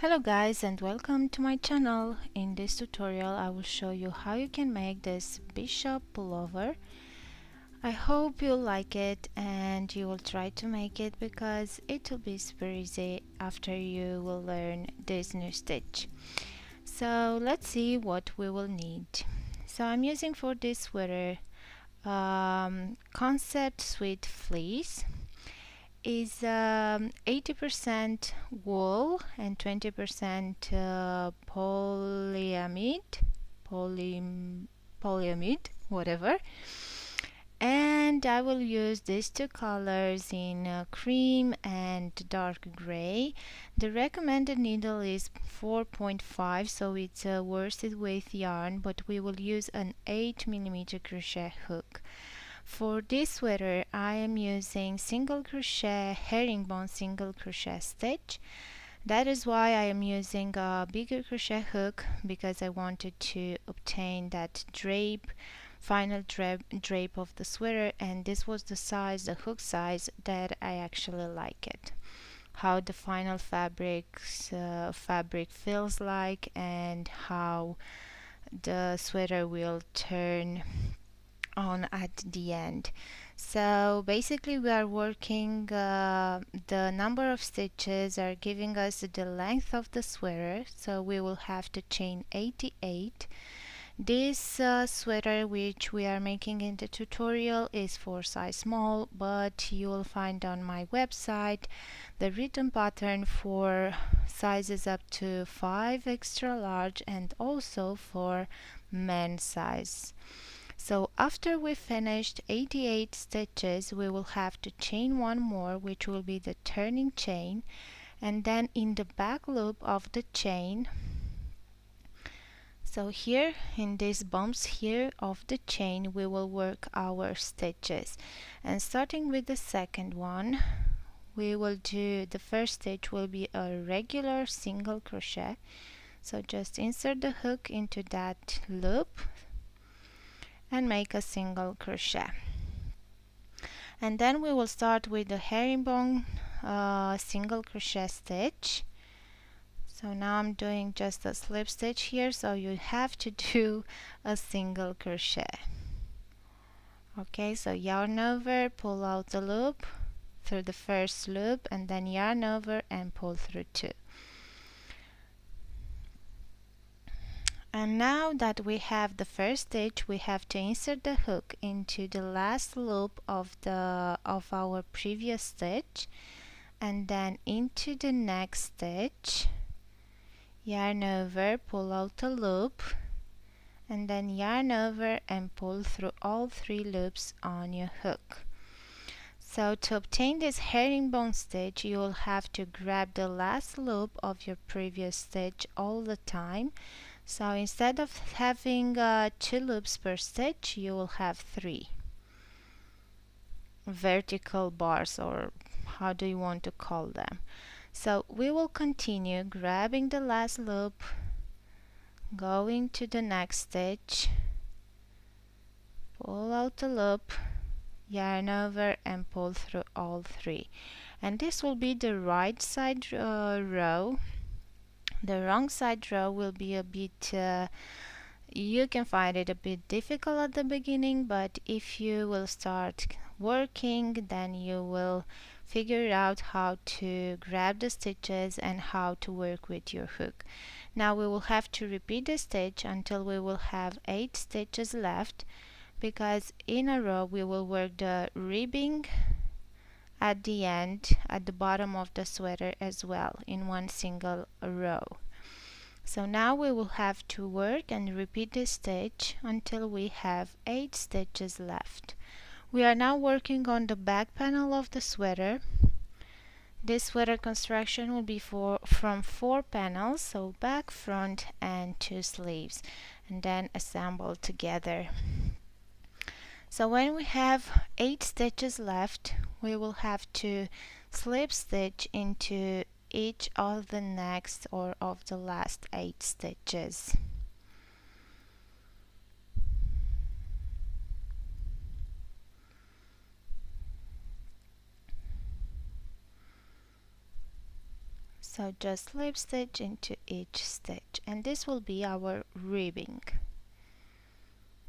Hello guys and welcome to my channel. In this tutorial I will show you how you can make this bishop pullover. I hope you like it and you will try to make it because it will be super easy after you will learn this new stitch. So let's see what we will need. So I'm using for this sweater Concept Sweet Fleece. Is 80% wool and 20% polyamide, whatever. And I will use these two colors in cream and dark gray. The recommended needle is 4.5, so it's a worsted weight yarn, but we will use an 8mm crochet hook. For this sweater I am using single crochet herringbone single crochet stitch. That is why I am using a bigger crochet hook, because I wanted to obtain that final drape of the sweater, and this was the size, the hook size that I actually like it. How the final fabric feels like and how the sweater will turn on at the end. So basically we are working the number of stitches are giving us the length of the sweater, so we will have to chain 88. This sweater which we are making in the tutorial is for size small, but you will find on my website the written pattern for sizes up to 5 extra large and also for men's size. So after we finished 88 stitches, we will have to chain one more, which will be the turning chain, and then in the back loop of the chain, so here in these bumps here of the chain, we will work our stitches. And starting with the second one, we will do, the first stitch will be a regular single crochet, so just insert the hook into that loop and make a single crochet. And then we will start with the herringbone single crochet stitch. So now I'm doing just a slip stitch here, so you have to do a single crochet. Okay, so yarn over, pull out the loop through the first loop, and then yarn over and pull through two. And now that we have the first stitch, we have to insert the hook into the last loop of our previous stitch, and then into the next stitch, yarn over, pull out the loop, and then yarn over and pull through all three loops on your hook. So to obtain this herringbone stitch, you will have to grab the last loop of your previous stitch all the time. So instead of having 2 loops per stitch, you will have 3 vertical bars, or how do you want to call them. So we will continue grabbing the last loop, going to the next stitch, pull out the loop, yarn over and pull through all 3. And this will be the right side row. The wrong side row will be a bit, you can find it a bit difficult at the beginning, but if you will start working, then you will figure out how to grab the stitches and how to work with your hook. Now we will have to repeat the stitch until we will have 8 stitches left, because in a row we will work the ribbing at the end, at the bottom of the sweater as well, in one single row. So now we will have to work and repeat the stitch until we have 8 stitches left. We are now working on the back panel of the sweater. This sweater construction will be from 4 panels, so back, front and 2 sleeves, and then assemble together. So when we have 8 stitches left, we will have to slip stitch into each of the next or of the last 8 stitches. So just slip stitch into each stitch, and this will be our ribbing.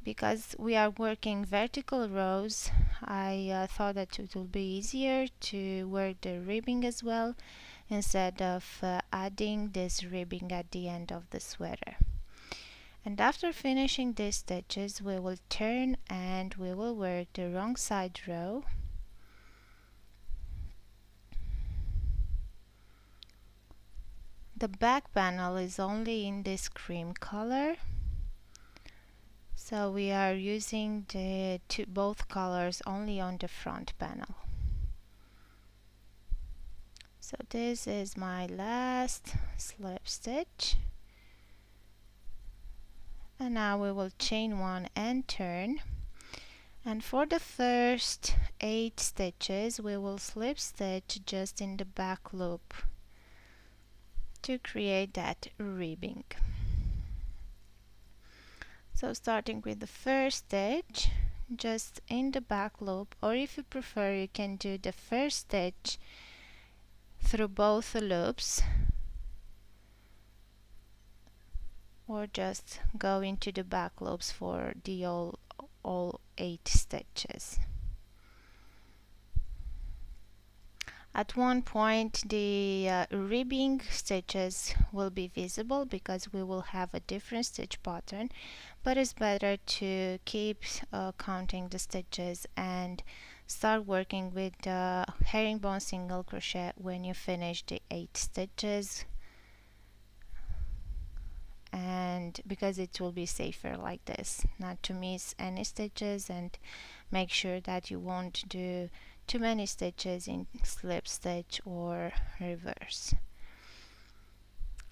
Because we are working vertical rows, I thought that it will be easier to work the ribbing as well, instead of adding this ribbing at the end of the sweater. And after finishing these stitches, we will turn and we will work the wrong side row. The back panel is only in this cream color, so we are using both colors only on the front panel. So this is my last slip stitch, and now we will chain 1 and turn. And for the first 8 stitches we will slip stitch just in the back loop to create that ribbing. So starting with the first stitch, just in the back loop, or if you prefer you can do the first stitch through both loops, or just go into the back loops for the all 8 stitches. At one point the ribbing stitches will be visible because we will have a different stitch pattern, but it's better to keep counting the stitches and start working with the herringbone single crochet when you finish the 8 stitches, and because it will be safer like this, not to miss any stitches, and make sure that you won't do too many stitches in slip stitch or reverse.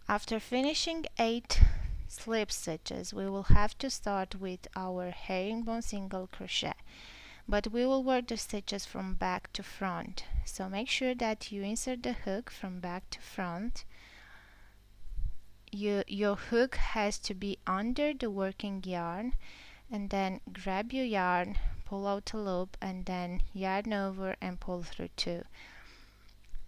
After finishing 8 slip stitches, we will have to start with our herringbone single crochet, but we will work the stitches from back to front. So make sure that you insert the hook from back to front. Your hook has to be under the working yarn, and then grab your yarn, pull out a loop, and then yarn over and pull through 2.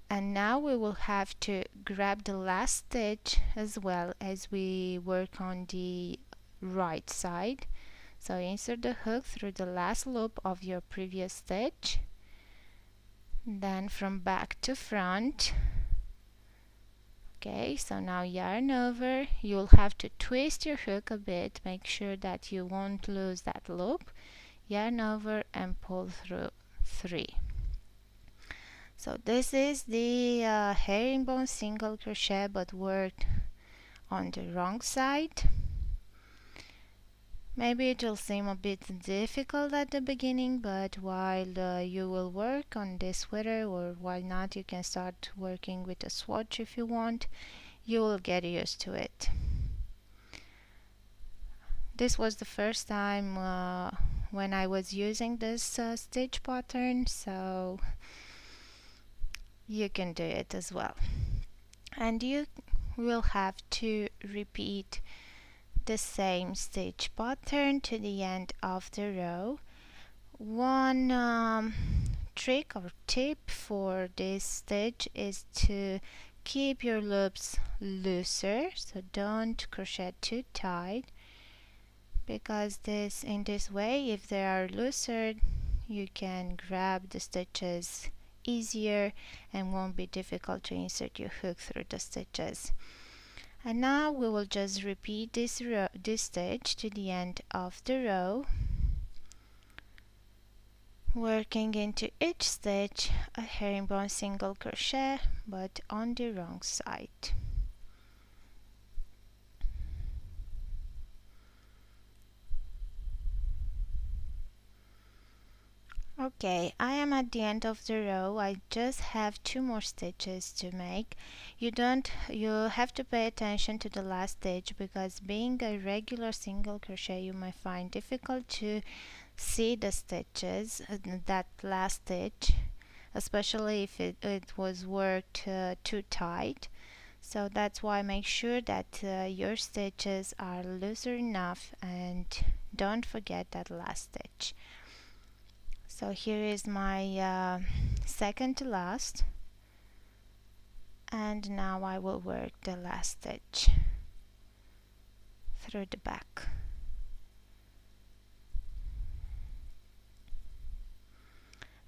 And now we will have to grab the last stitch as well as we work on the right side. So insert the hook through the last loop of your previous stitch, then from back to front. Okay, so now yarn over. You'll have to twist your hook a bit, make sure that you won't lose that loop. Yarn over and pull through 3. So this is the herringbone single crochet, but worked on the wrong side. Maybe it will seem a bit difficult at the beginning, but while you will work on this sweater, or why not, you can start working with a swatch if you want, you will get used to it. This was the first time when I was using this stitch pattern, so you can do it as well. And you will have to repeat the same stitch pattern to the end of the row. One trick or tip for this stitch is to keep your loops looser, so don't crochet too tight, because in this way, if they are looser, you can grab the stitches easier and won't be difficult to insert your hook through the stitches. And now we will just repeat this stitch to the end of the row, working into each stitch a herringbone single crochet, but on the wrong side. Okay, I am at the end of the row. I just have 2 more stitches to make. You have to pay attention to the last stitch, because being a regular single crochet you might find difficult to see the stitches, that last stitch, especially if it was worked too tight. So that's why make sure that your stitches are looser enough, and don't forget that last stitch. So here is my second to last, And now I will work the last stitch through the back.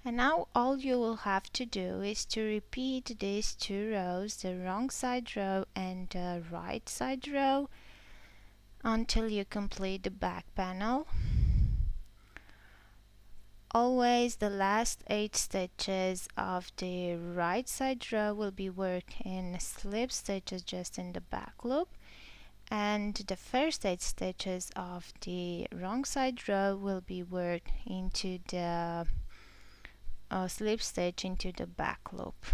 And now all you will have to do is to repeat these two rows, the wrong side row and the right side row, until you complete the back panel. Always the last 8 stitches of the right side row will be worked in slip stitches just in the back loop, and the first 8 stitches of the wrong side row will be worked into the slip stitch into the back loop.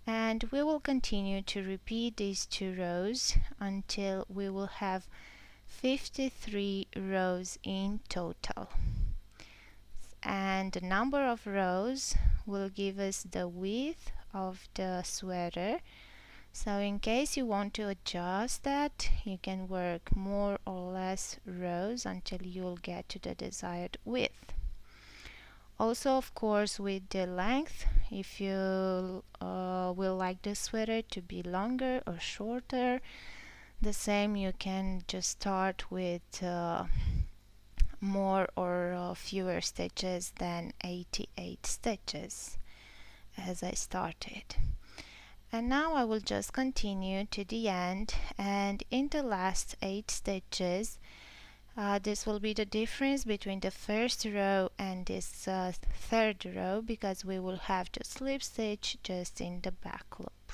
And we will continue to repeat these two rows until we will have 53 rows in total. And the number of rows will give us the width of the sweater. So in case you want to adjust that, you can work more or less rows until you'll get to the desired width. Also, of course, with the length, if you will like the sweater to be longer or shorter, the same, you can just start with more or fewer stitches than 88 stitches as I started. And now I will just continue to the end, and in the last 8 stitches, this will be the difference between the first row and this third row, because we will have to slip stitch just in the back loop.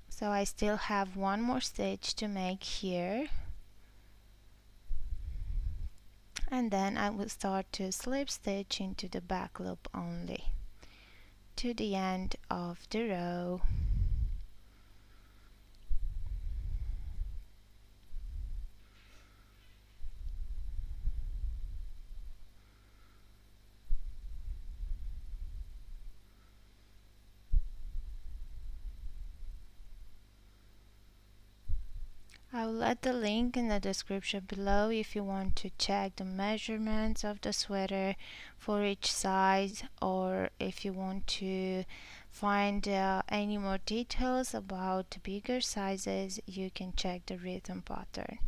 So I still have one more stitch to make here, and then I will start to slip stitch into the back loop only to the end of the row. I will add the link in the description below if you want to check the measurements of the sweater for each size, or if you want to find any more details about bigger sizes, you can check the rhythm pattern.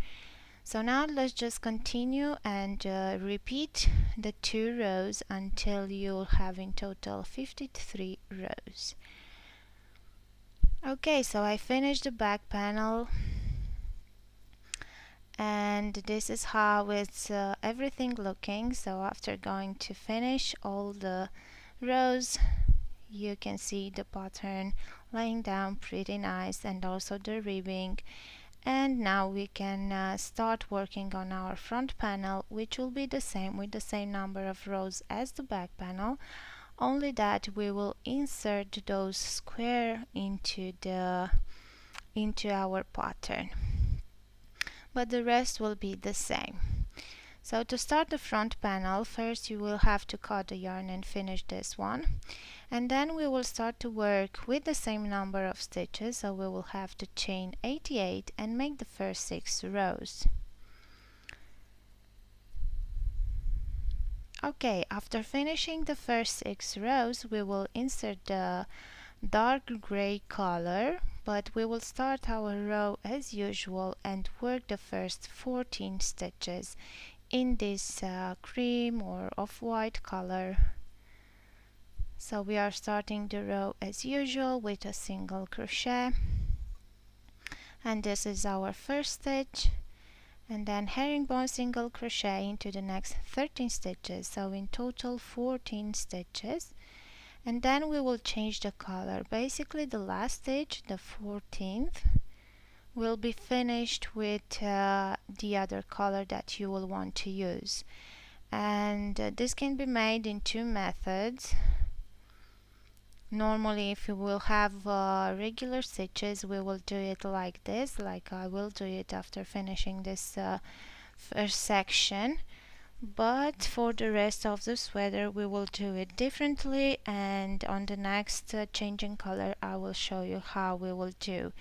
So now let's just continue and repeat the 2 rows until you'll have in total 53 rows. Okay, so I finished the back panel, and this is how it's everything looking. So after going to finish all the rows, you can see the pattern laying down pretty nice, and also the ribbing. And now we can start working on our front panel, which will be the same with the same number of rows as the back panel, only that we will insert those square into our pattern, but the rest will be the same. So to start the front panel, first you will have to cut the yarn and finish this one, and then we will start to work with the same number of stitches. So we will have to chain 88 and make the first 6 rows. Okay, after finishing the first 6 rows, we will insert the dark gray color, but we will start our row as usual and work the first 14 stitches in this cream or off-white color. So we are starting the row as usual with a single crochet, and this is our first stitch, and then herringbone single crochet into the next 13 stitches, so in total 14 stitches. And then we will change the color. Basically the last stitch, the 14th, will be finished with the other color that you will want to use. And this can be made in 2 methods. Normally, if you will have regular stitches, we will do it like this, like I will do it after finishing this first section. But for the rest of the sweater, we will do it differently, and on the next changing color I will show you how we will do.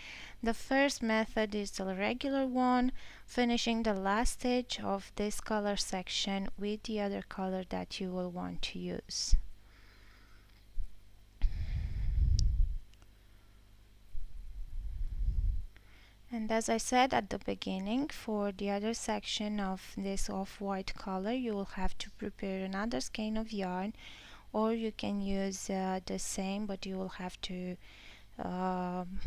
The first method is the regular one, finishing the last stitch of this color section with the other color that you will want to use. And as I said at the beginning, for the other section of this off-white color, you will have to prepare another skein of yarn, or you can use the same, but you will have um,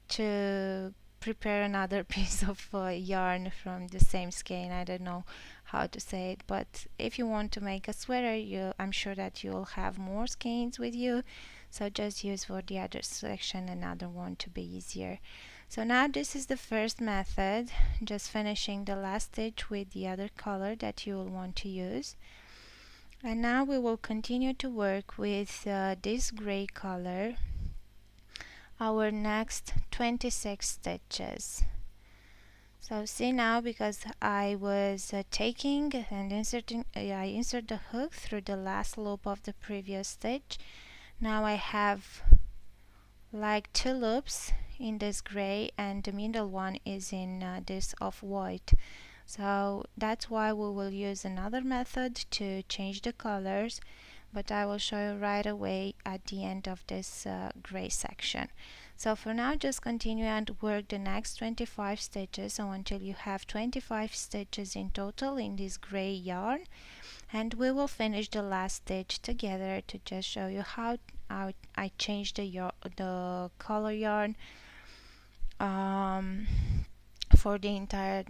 to prepare another piece of yarn from the same skein. I don't know how to say it, but if you want to make a sweater, I'm sure that you'll have more skeins with you, so just use for the other section another one to be easier. So now this is the first method, just finishing the last stitch with the other color that you will want to use. And now we will continue to work with this gray color our next 26 stitches. So see now, because I was taking and inserting, I insert the hook through the last loop of the previous stitch. Now I have like 2 loops in this gray, and the middle one is in this off-white. So that's why we will use another method to change the colors, but I will show you right away at the end of this gray section. So for now, just continue and work the next 25 stitches, so until you have 25 stitches in total in this gray yarn, and we will finish the last stitch together to just show you how I changed the color yarn for the entire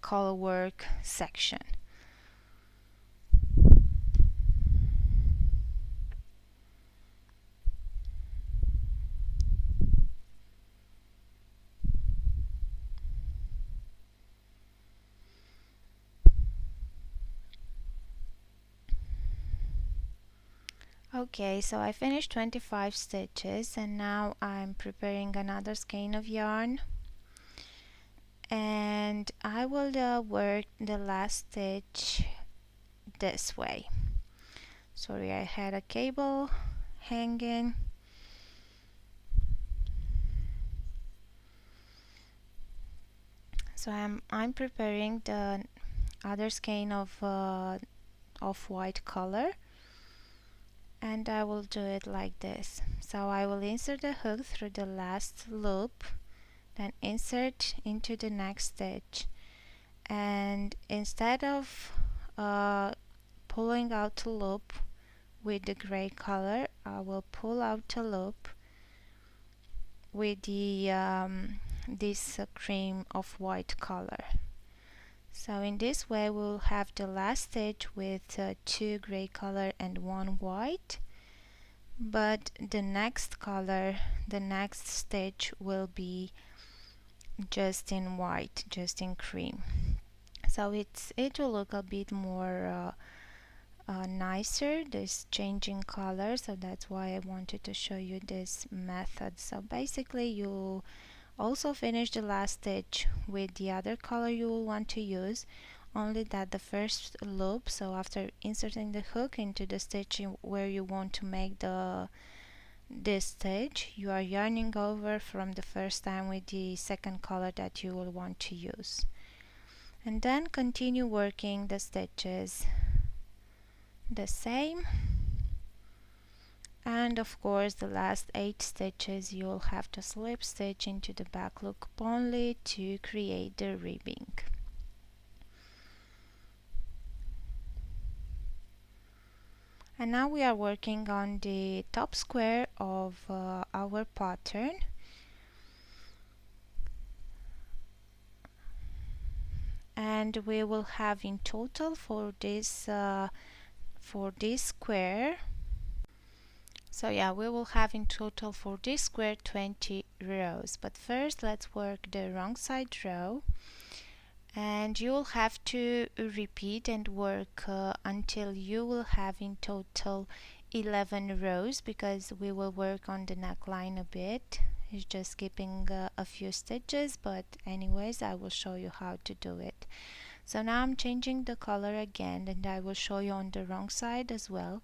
color work section. Okay, so I finished 25 stitches, and now I'm preparing another skein of yarn, and I will work the last stitch this way. Sorry, I had a cable hanging. So I'm preparing the other skein of white color, and I will do it like this. So I will insert the hook through the last loop, then insert into the next stitch, and instead of pulling out a loop with the gray color, I will pull out a loop with the this cream of white color. So in this way we will have the last stitch with 2 gray color and 1 white, but the next color, the next stitch will be just in white, just in cream. So it will look a bit more nicer, this changing color, so that's why I wanted to show you this method. So basically you also finish the last stitch with the other color you will want to use, only that the first loop, so after inserting the hook into the stitch where you want to make this stitch, you are yarning over from the first time with the second color that you will want to use, and then continue working the stitches the same. And of course the last 8 stitches you'll have to slip stitch into the back loop only to create the ribbing. And now we are working on the top square of our pattern. And we will have in total for this square, so yeah, we will have in total for this square 20 rows. But first let's work the wrong side row, and you will have to repeat and work until you will have in total 11 rows, because we will work on the neckline a bit. It's just skipping a few stitches, but anyways I will show you how to do it. So now I'm changing the color again, and I will show you on the wrong side as well.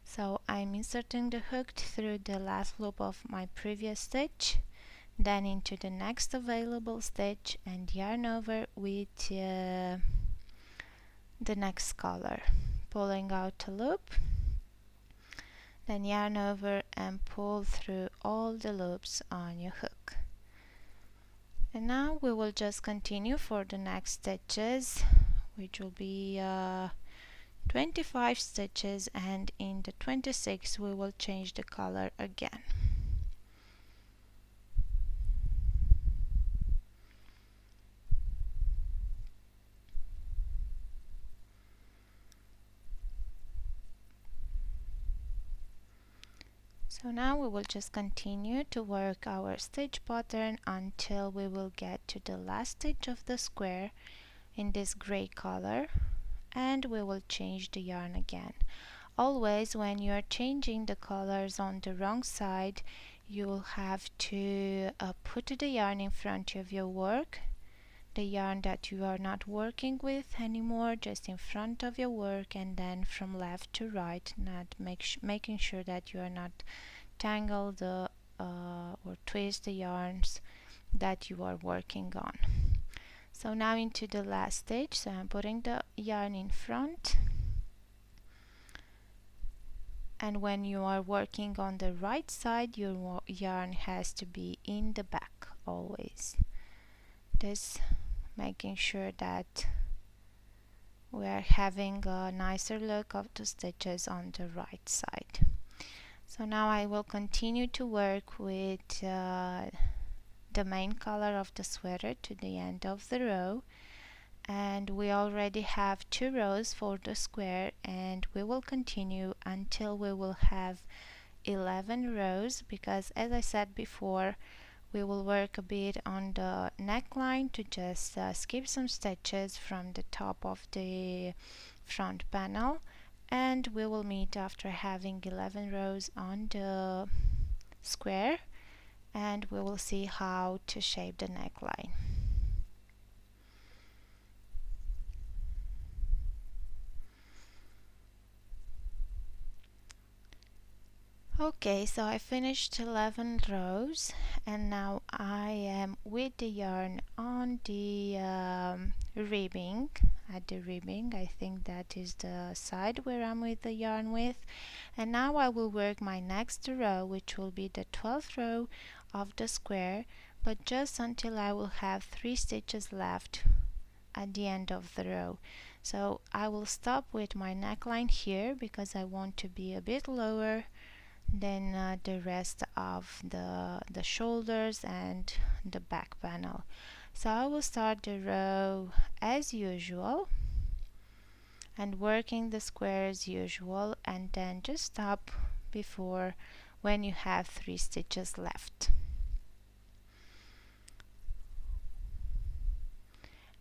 So I'm inserting the hook through the last loop of my previous stitch, then into the next available stitch, and yarn over with the next color, pulling out a loop, Then yarn over and pull through all the loops on your hook. And now we will just continue for the next stitches, which will be 25 stitches, and in the 26 we will change the color again. So now we will just continue to work our stitch pattern until we will get to the last stitch of the square in this gray color, and we will change the yarn again. Always when you are changing the colors on the wrong side, you will have to put the yarn in front of your work, the yarn that you are not working with anymore, just in front of your work, and then from left to right, not making sure that you are not tangle the or twist the yarns that you are working on. So now into the last stitch, so I'm putting the yarn in front, and when you are working on the right side, your yarn has to be in the back always. This making sure that we are having a nicer look of the stitches on the right side. So now I will continue to work with the main color of the sweater to the end of the row, and we already have 2 rows for the square, and we will continue until we will have 11 rows, because as I said before, we will work a bit on the neckline to just skip some stitches from the top of the front panel, and we will meet after having 11 rows on the square, and we will see how to shape the neckline. Okay, so I finished 11 rows, and now I am with the yarn on the ribbing, at the ribbing. I think that is the side where I'm with the yarn with. And now I will work my next row, which will be the 12th row of the square, but just until I will have 3 stitches left at the end of the row. So I will stop with my neckline here because I want to be a bit lower than the rest of the shoulders and the back panel. So I will start the row as usual and working the square as usual, and then just stop before when you have 3 stitches left.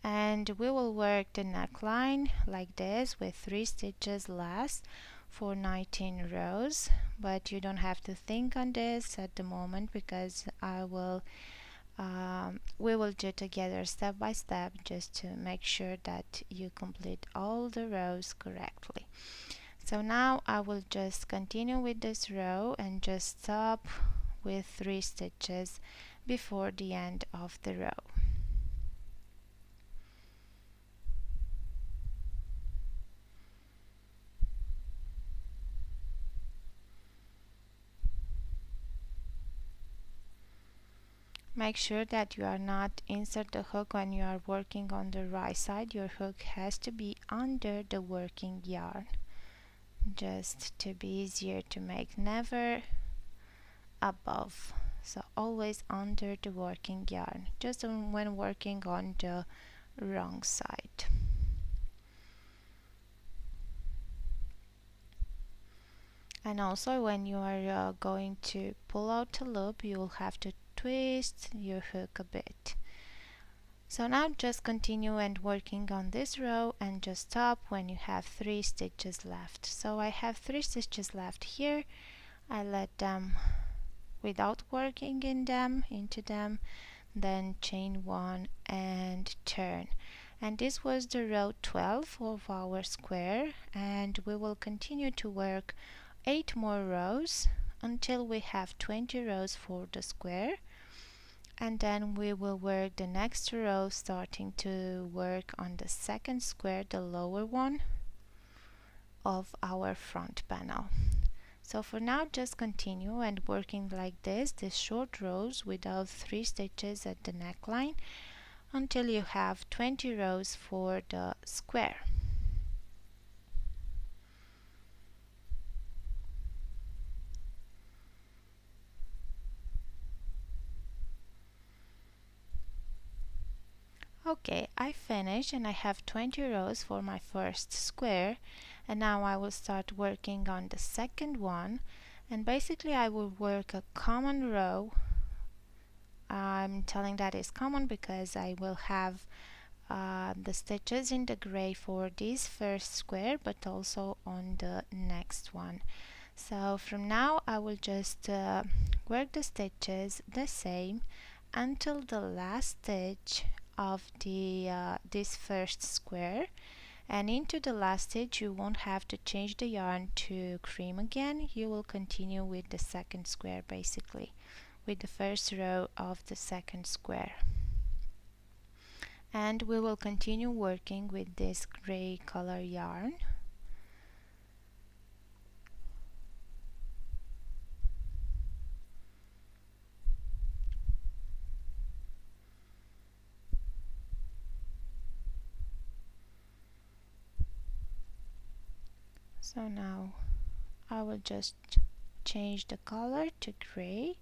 And we will work the neckline like this with 3 stitches last for 19 rows, but you don't have to think on this at the moment because we will do together step by step just to make sure that you complete all the rows correctly. So now I will just continue with this row and just stop with 3 stitches before the end of the row. Make sure that you are not insert the hook when you are working on the right side. Your hook has to be under the working yarn, just to be easier to make, never above. So always under the working yarn, just when working on the wrong side. And also when you are going to pull out a loop, you will have to twist your hook a bit. So now just continue and working on this row and just stop when you have 3 stitches left. So I have 3 stitches left here. I let them without working into them, then chain 1 and turn. And this was the row 12 of our square, and we will continue to work 8 more rows until we have 20 rows for the square, and then we will work the next row starting to work on the second square, the lower one of our front panel. So for now, just continue and working like this, these short rows without 3 stitches at the neckline until you have 20 rows for the square. Okay, I finished and I have 20 rows for my first square, and now I will start working on the second one, and basically I will work a common row. I'm telling that is common because I will have the stitches in the gray for this first square, but also on the next one. So from now I will just work the stitches the same until the last stitch of the this first square, and into the last stitch you won't have to change the yarn to cream again. You will continue with the second square, basically with the first row of the second square, and we will continue working with this gray color yarn. So now I will just change the color to gray,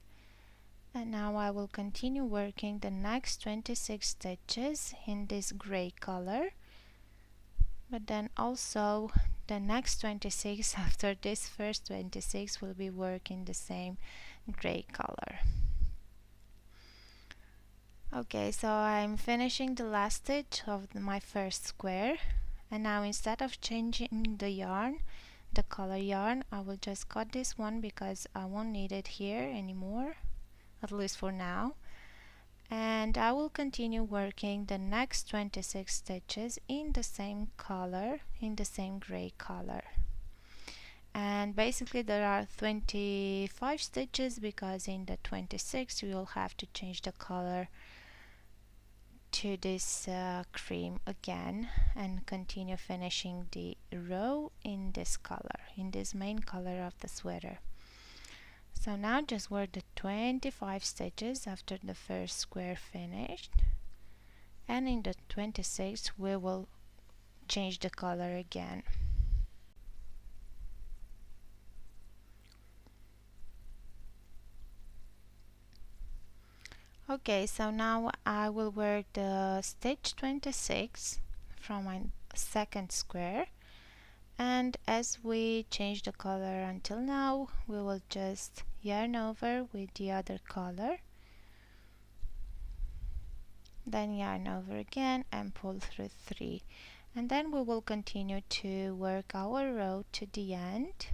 and now I will continue working the next 26 stitches in this gray color, but then also the next 26 after this first 26 will be working the same gray color. Okay, so I'm finishing the last stitch of my first square, and now instead of changing the yarn, the color yarn, I will just cut this one because I won't need it here anymore, at least for now, and I will continue working the next 26 stitches in the same color, in the same gray color. And basically there are 25 stitches because in the 26 you will have to change the color to this cream again and continue finishing the row in this color, in this main color of the sweater. So now just work the 25 stitches after the first square finished, and in the 26th we will change the color again. Okay, so now I will work the stitch 26 from my second square, and as we change the color until now, we will just yarn over with the other color, then yarn over again and pull through 3, and then we will continue to work our row to the end,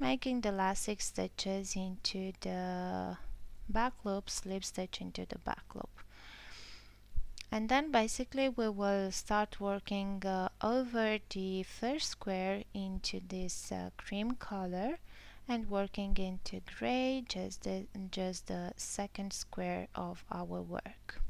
making the last 6 stitches into the back loop, slip stitch into the back loop, and then basically we will start working over the first square into this cream color and working into gray, just the second square of our work.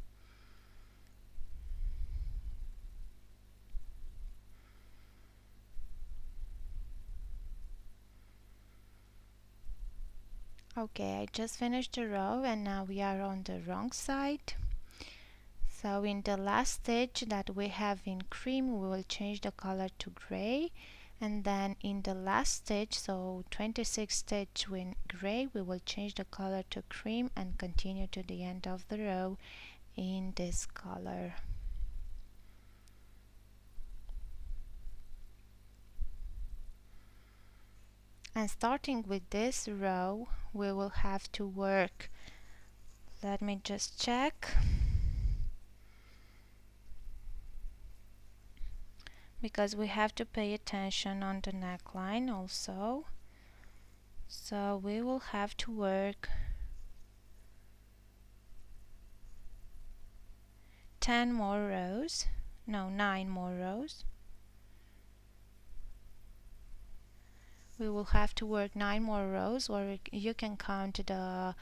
Okay, I just finished the row and now we are on the wrong side. So in the last stitch that we have in cream, we will change the color to gray, and then in the last stitch, so 26 stitch in gray, we will change the color to cream and continue to the end of the row in this color. And starting with this row, we will have to work, let me just check, because we have to pay attention on the neckline also. So we will have to work 10 more rows, no, 9 more rows. We will have to work 9 more rows, or you can count the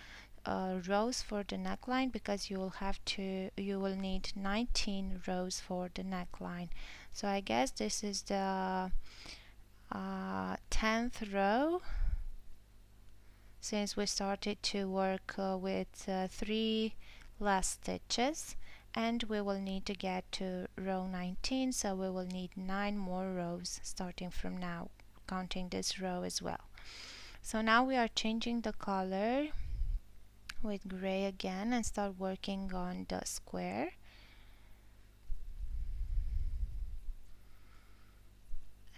rows for the neckline, because you will need 19 rows for the neckline. So I guess this is the 10th row. since we started to work with 3 last stitches, and we will need to get to row 19, so we will need 9 more rows starting from now, counting this row as well. So now we are changing the color with gray again and start working on the square.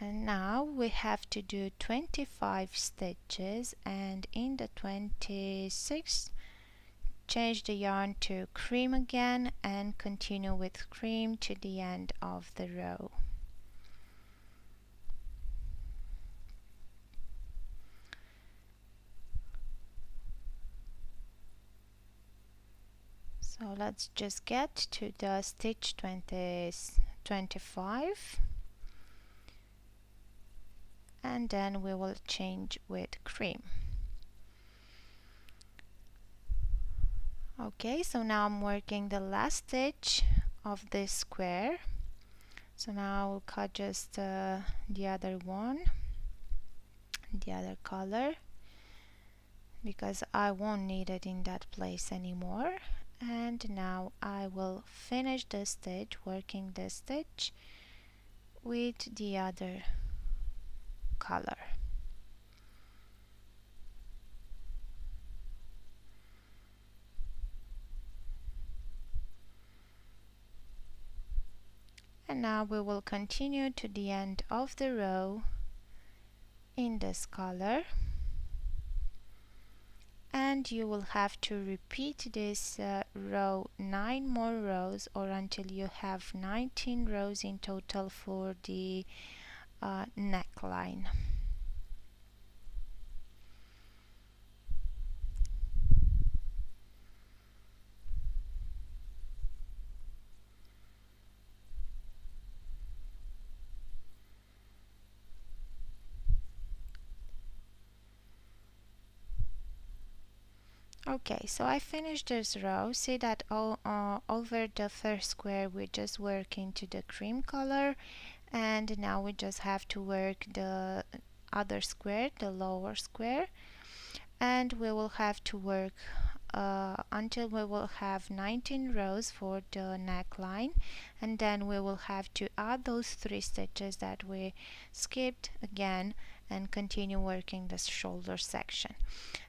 And now we have to do 25 stitches, and in the 26th change the yarn to cream again and continue with cream to the end of the row. So let's just get to the stitch 25, and then we will change with cream. Okay, so now I'm working the last stitch of this square. So now I will cut just the other one, the other color, because I won't need it in that place anymore. And now I will finish the stitch, working the stitch with the other color. And now we will continue to the end of the row in this color, and you will have to repeat this row 9 more rows, or until you have 19 rows in total for the neckline. Okay, so I finished this row. See that over the first square we just work into the cream color, and now we just have to work the other square, the lower square, and we will have to work until we will have 19 rows for the neckline, and then we will have to add those 3 stitches that we skipped again and continue working the shoulder section.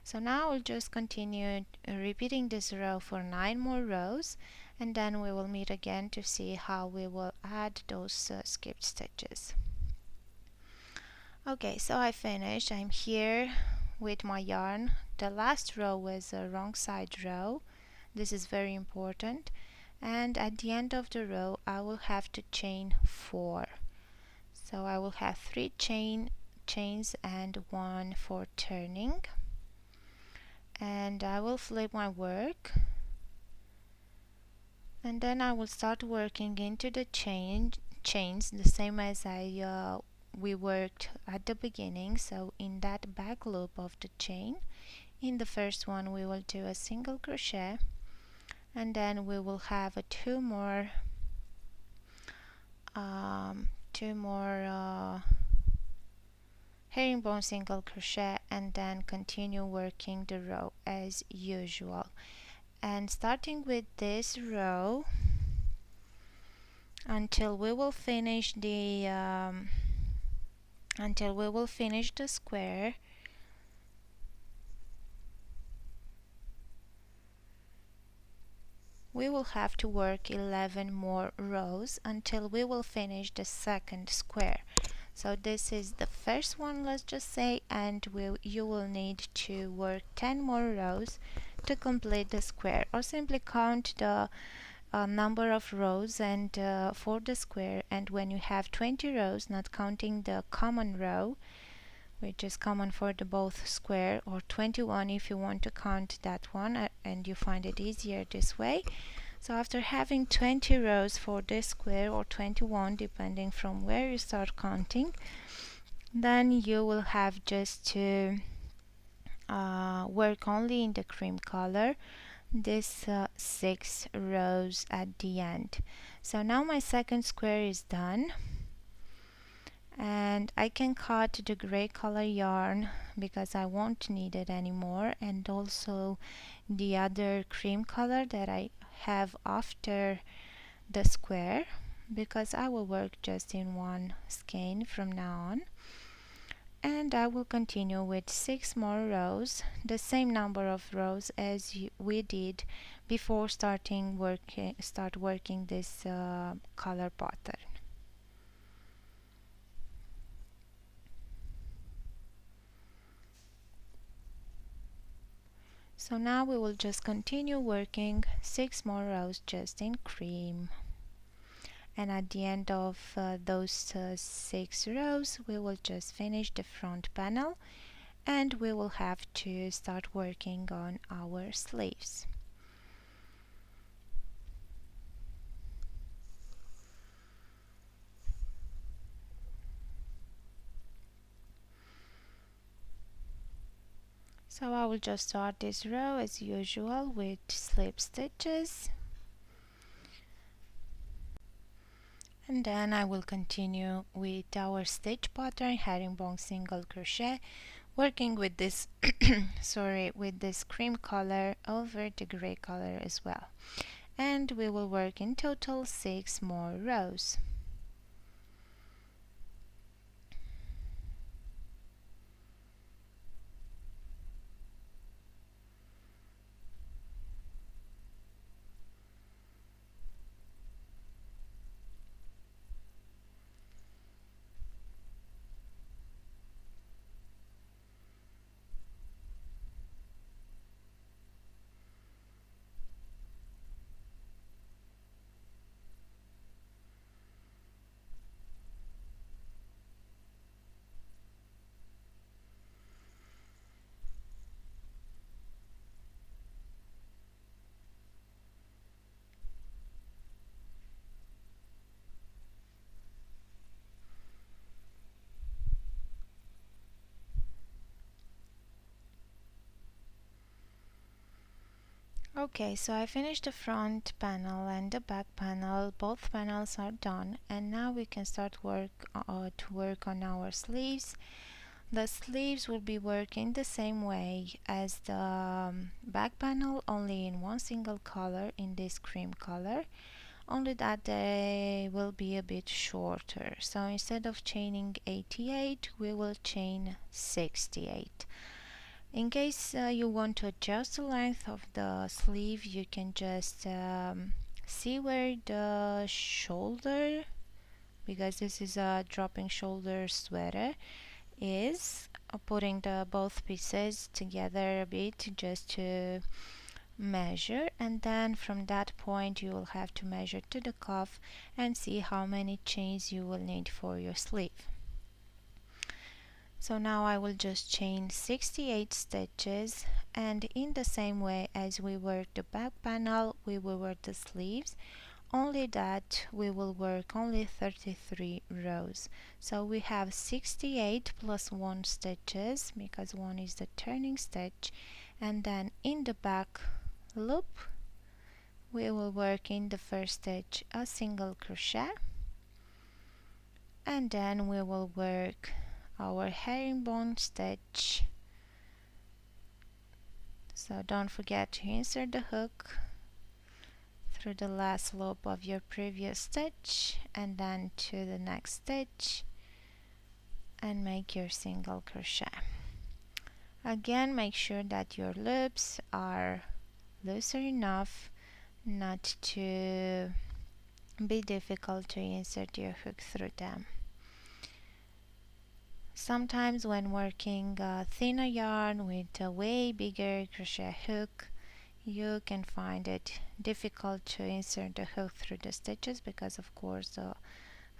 So now we'll just continue repeating this row for 9 more rows, and then we will meet again to see how we will add those skipped stitches. Okay, so I finished. I'm here with my yarn. The last row was a wrong side row. This is very important. And at the end of the row I will have to chain 4. So I will have 3 chains and 1 for turning. And I will flip my work, and then I will start working into the chains the same as we worked at the beginning. So in that back loop of the chain, in the first one we will do a single crochet, and then we will have a two more herringbone single crochet, and then continue working the row as usual. And starting with this row until we will finish the square, we will have to work 11 more rows until we will finish the second square. So this is the first one, let's just say, and you will need to work 10 more rows to complete the square, or simply count the number of rows and for the square, and when you have 20 rows, not counting the common row, which is common for the both square, or 21 if you want to count that one and you find it easier this way. So after having 20 rows for this square, or 21 depending from where you start counting, then you will have just to work only in the cream color this 6 rows at the end. So now my second square is done, And I can cut the gray color yarn because I won't need it anymore, and also the other cream color that I have after the square, because I will work just in one skein from now on. And I will continue with 6 more rows, the same number of rows as we did before start working this color pattern. So now we will just continue working 6 more rows just in cream. And at the end of those 6 rows, we will just finish the front panel, and we will have to start working on our sleeves. So I will just start this row as usual with slip stitches, and then I will continue with our stitch pattern herringbone single crochet, working with this with this cream color over the gray color as well. And we will work in total 6 more rows. Okay, so I finished the front panel and the back panel. Both panels are done, and now we can start to work on our sleeves. The sleeves will be working the same way as the back panel, only in one single color, in this cream color, only that they will be a bit shorter. So instead of chaining 88, we will chain 68. In case you want to adjust the length of the sleeve, you can just see where the shoulder, because this is a dropping shoulder sweater, is putting the both pieces together a bit just to measure, and then from that point you will have to measure to the cuff and see how many chains you will need for your sleeve. So now I will just chain 68 stitches, and in the same way as we worked the back panel, we will work the sleeves, only that we will work only 33 rows. So we have 68 plus 1 stitches, because 1 is the turning stitch, and then in the back loop we will work in the first stitch a single crochet, and then we will work our herringbone stitch. So don't forget to insert the hook through the last loop of your previous stitch and then to the next stitch and make your single crochet. Again, make sure that your loops are looser enough not to be difficult to insert your hook through them. Sometimes when working thinner yarn with a way bigger crochet hook, you can find it difficult to insert the hook through the stitches, because of course the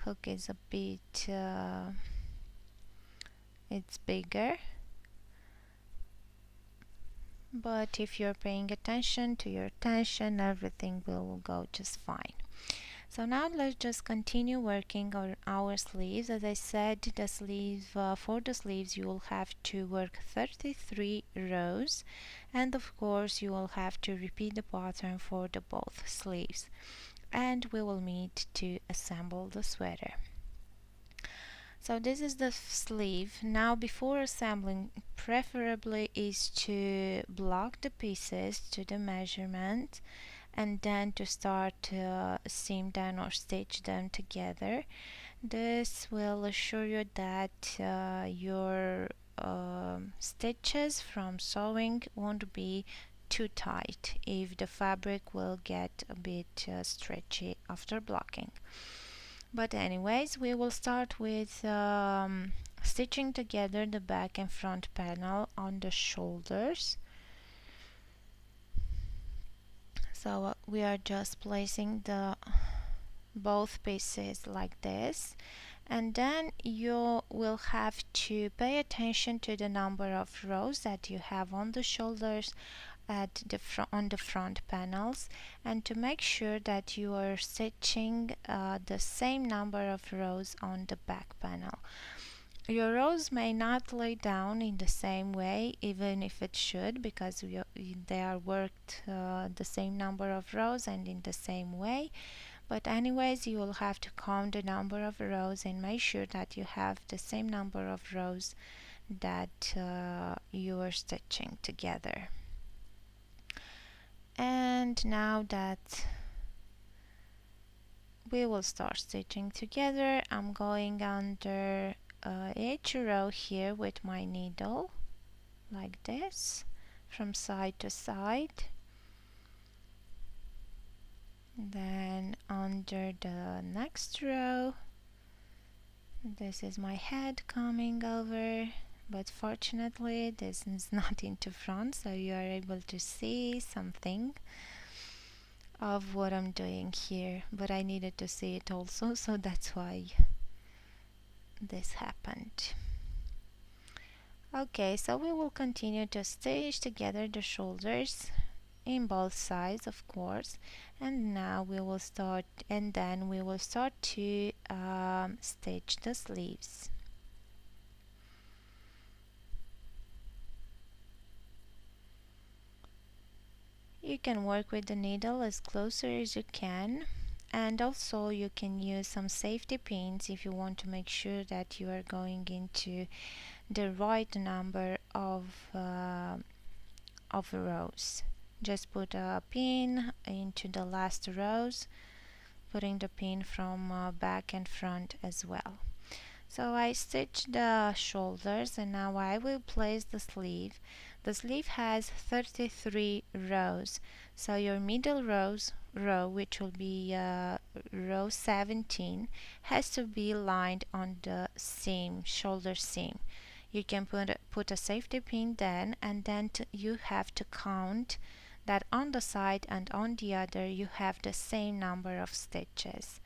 hook is a bit it's bigger. But if you're paying attention to your tension, everything will go just fine. So now let's just continue working on our sleeves. As I said, the sleeve for the sleeves you will have to work 33 rows, and of course you will have to repeat the pattern for the both sleeves, and we will meet to assemble the sweater. So this is the sleeve. Now before assembling, preferably is to block the pieces to the measurement and then to start to seam them or stitch them together. This will assure you that your stitches from sewing won't be too tight if the fabric will get a bit stretchy after blocking. But anyways, we will start with stitching together the back and front panel on the shoulders. So we are just placing the both pieces like this, and then you will have to pay attention to the number of rows that you have on the shoulders at the on the front panels, and to make sure that you are stitching the same number of rows on the back panel. Your rows may not lay down in the same way, even if it should, because they are worked the same number of rows and in the same way. But anyways, you will have to count the number of rows and make sure that you have the same number of rows that you are stitching together. And now that we will start stitching together, I'm going under each row here with my needle like this from side to side. Then under the next row, this is my head coming over, but fortunately this is not into front, so you are able to see something of what I'm doing here, but I needed to see it also, so that's why this happened. Okay, so we will continue to stitch together the shoulders in both sides, of course, and now we will start, and then we will start to stitch the sleeves. You can work with the needle as closer as you can, and also you can use some safety pins if you want to make sure that you are going into the right number of rows. Just put a pin into the last rows, putting the pin from back and front as well. So I stitched the shoulders, and now I will place the sleeve. The sleeve has 33 rows, so your middle row, which will be row 17, has to be lined on the seam, shoulder seam. You can put a safety pin then, and then you have to count that on the side and on the other you have the same number of stitches.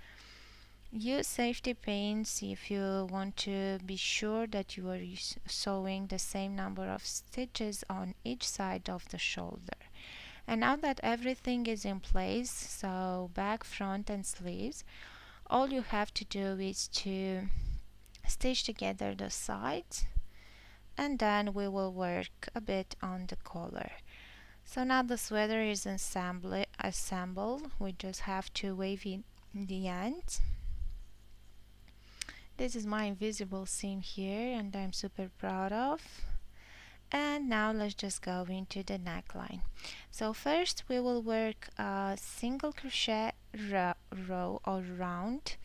Use safety pins if you want to be sure that you are sewing the same number of stitches on each side of the shoulder. And now that everything is in place, so back, front and sleeves, all you have to do is to stitch together the sides, and then we will work a bit on the collar. So now the sweater is assembled. We just have to wave in the ends. This is my invisible seam here, and I'm super proud of. And now let's just go into the neckline. So first we will work a single crochet row or round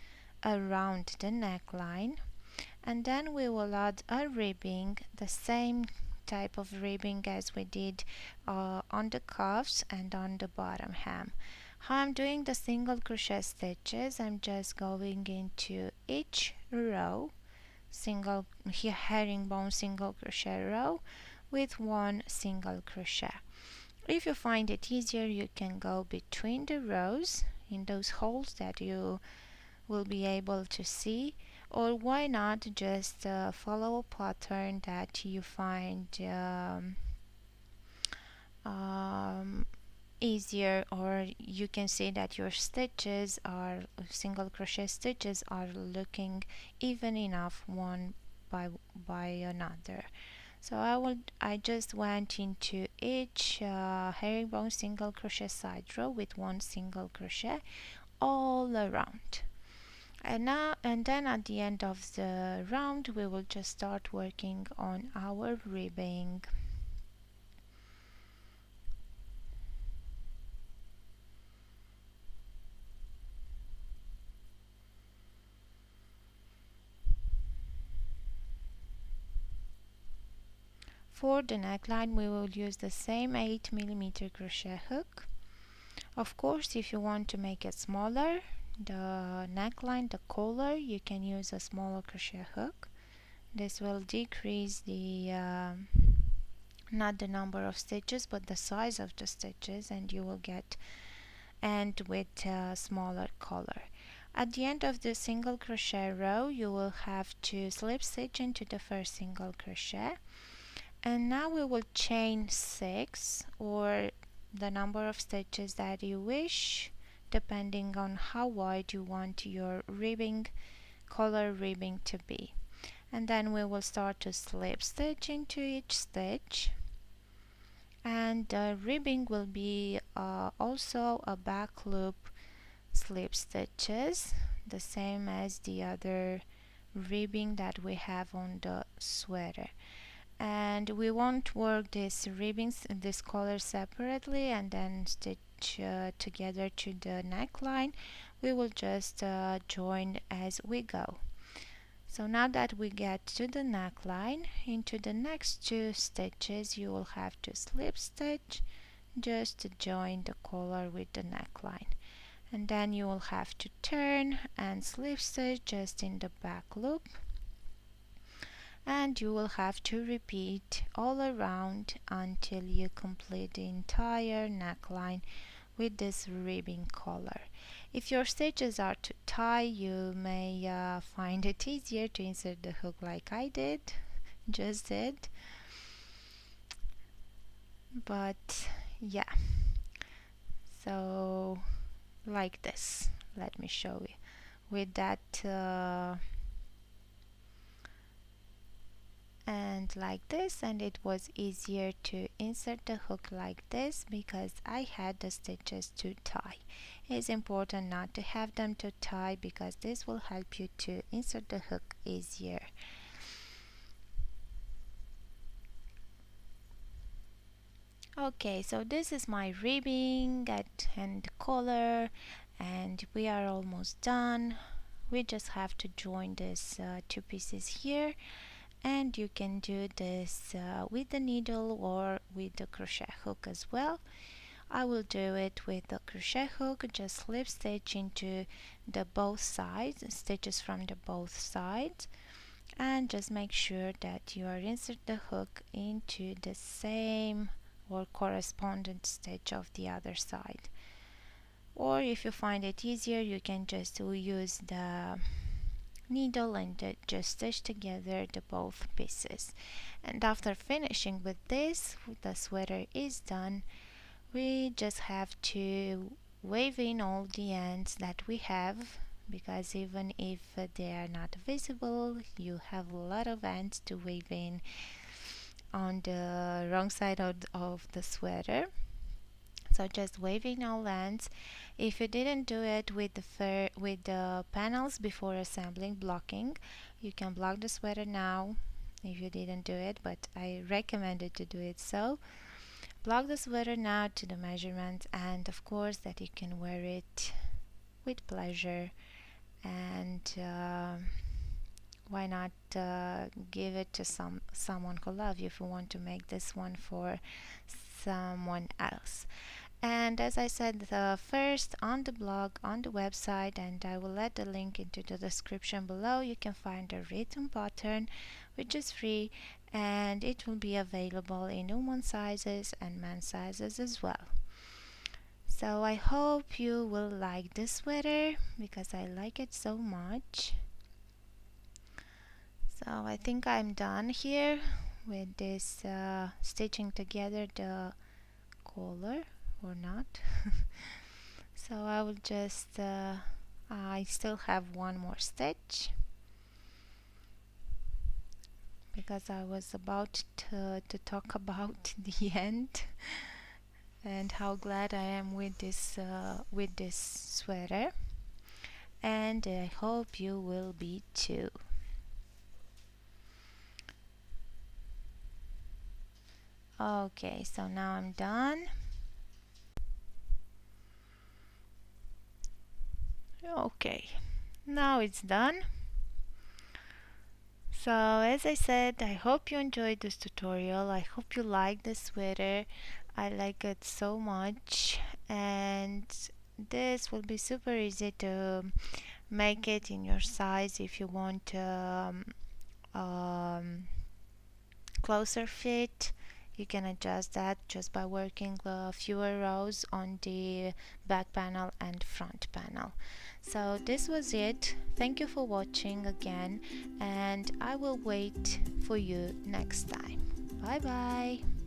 around the neckline, and then we will add a ribbing, the same type of ribbing as we did on the cuffs and on the bottom hem. How I'm doing the single crochet stitches, I'm just going into each row, single herringbone single crochet row with one single crochet. If you find it easier, you can go between the rows in those holes that you will be able to see, or why not just follow a pattern that you find easier, or you can see that your stitches are single crochet stitches are looking even enough one by another. So I just went into each herringbone single crochet side row with one single crochet all around. And then at the end of the round we will just start working on our ribbing. For the neckline we will use the same 8mm crochet hook. Of course, if you want to make it smaller, the neckline, the collar, you can use a smaller crochet hook. This will decrease the not the number of stitches but the size of the stitches, and you will get end with a smaller collar. At the end of the single crochet row you will have to slip stitch into the first single crochet, and now we will chain 6 or the number of stitches that you wish, depending on how wide you want your ribbing, collar ribbing to be. And then we will start to slip stitch into each stitch, and the ribbing will be also a back loop slip stitches, the same as the other ribbing that we have on the sweater. And we won't work these ribbings, this collar separately and then stitch together to the neckline. We will just join as we go. So now that we get to the neckline, into the next 2 stitches you will have to slip stitch just to join the collar with the neckline, and then you will have to turn and slip stitch just in the back loop, and you will have to repeat all around until you complete the entire neckline with this ribbing collar. If your stitches are too tight, you may find it easier to insert the hook like I just did. But yeah, so like this, let me show you with that and like this, and it was easier to insert the hook like this because I had the stitches too tight. It's important not to have them too tight because this will help you to insert the hook easier. Okay, so this is my ribbing and collar, and we are almost done. We just have to join these 2 pieces here, and you can do this with the needle or with the crochet hook as well. I will do it with the crochet hook, just slip stitch into the both sides, stitches from the both sides, and just make sure that you are insert the hook into the same or correspondent stitch of the other side. Or if you find it easier, you can just use the needle and just stitch together the both pieces. And after finishing with this, the sweater is done. We just have to wave in all the ends that we have, because even if they are not visible, you have a lot of ends to wave in on the wrong side of the sweater. So just waving all ends. If you didn't do it with the panels before assembling, blocking, you can block the sweater now if you didn't do it, but I recommended to do it. So block the sweater now to the measurements, and of course that you can wear it with pleasure, and why not give it to someone who loves you if you want to make this one for someone else. And as I said, first on the blog, on the website, and I will let the link into the description below, you can find a written pattern which is free, and it will be available in women's sizes and men's sizes as well. So I hope you will like this sweater because I like it so much. So I think I'm done here with this stitching together the collar, or not. So I will just I still have one more stitch because I was about to talk about the end and how glad I am with this sweater. and I hope you will be too. Okay, so now I'm done. Okay, now it's done. So as I said, I hope you enjoyed this tutorial. I hope you like the sweater. I like it so much, and this will be super easy to make it in your size if you want um, closer fit. You can adjust that just by working fewer rows on the back panel and front panel. So this was it. Thank you for watching again, and I will wait for you next time. Bye bye.